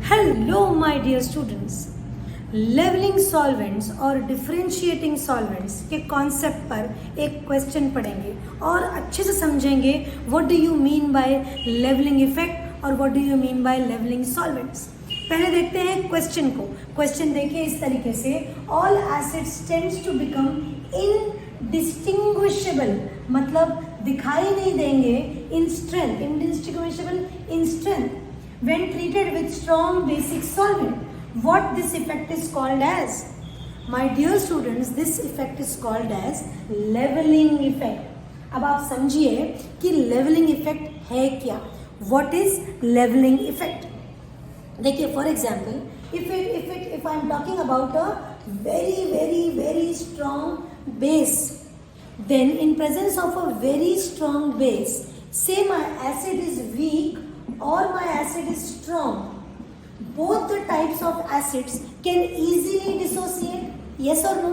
Hello my dear students, levelling solvents और differentiating solvents के concept पर एक क्वेश्चन पढ़ेंगे और अच्छे से समझेंगे what do you mean by levelling effect और what do you mean by levelling solvents. पहले देखते हैं क्वेश्चन को। क्वेश्चन देखिए इस तरीके से, all acids tends to become indistinguishable, मतलब दिखाई नहीं देंगे, in strength, indistinguishable in strength when treated with strong basic solvent. What this effect is called as? My dear students, this effect is called as leveling effect. अब आप समझिए कि leveling effect है क्या? What is leveling effect? देखिए for example, if I am talking about a very strong base, then in presence of a very strong base, say my acid is weak or my acid is strong, both the types of acids can easily dissociate. Yes or no?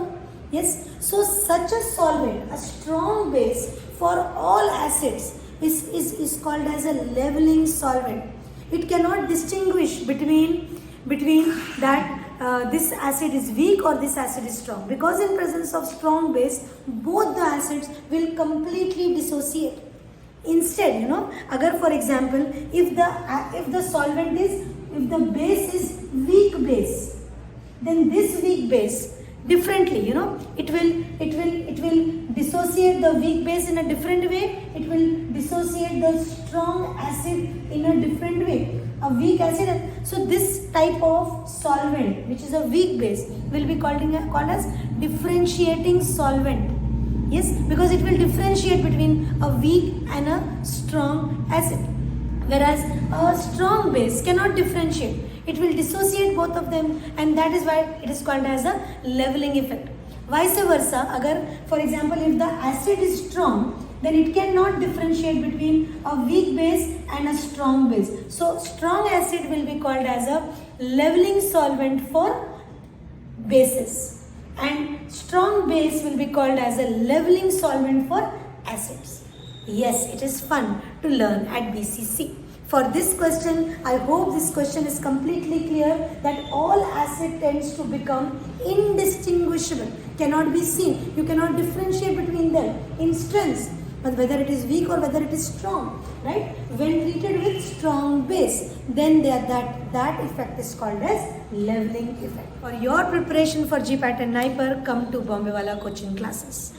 Yes. So such a solvent, a strong base for all acids is called as a leveling solvent. It cannot distinguish between that this acid is weak or this acid is strong, because in presence of strong base both the acids will completely dissociate. Instead, agar for example, if the solvent is, if the base is weak base, then this weak base differently, it will dissociate the weak base in a different way. It will dissociate the strong acid in a different way. A weak acid, so this type of solvent, which is a weak base, will be called as differentiating solvent. Yes, because it will differentiate between a weak and a strong acid, whereas a strong base cannot differentiate. It will dissociate both of them, and that is why it is called as a leveling effect. Vice versa, agar for example if the acid is strong, then it cannot differentiate between a weak base and a strong base. So strong acid will be called as a leveling solvent for bases, and strong base will be called as a leveling solvent for acids. Yes, it is fun to learn at BCC. For this question, I hope this question is completely clear that all acid tends to become indistinguishable, cannot be seen. You cannot differentiate between them in strengths, but whether it is weak or whether it is strong, right? When treated with strong base, then that effect is called as leveling effect. For your preparation for GPAT and NIPER, come to Bombay Wala coaching classes.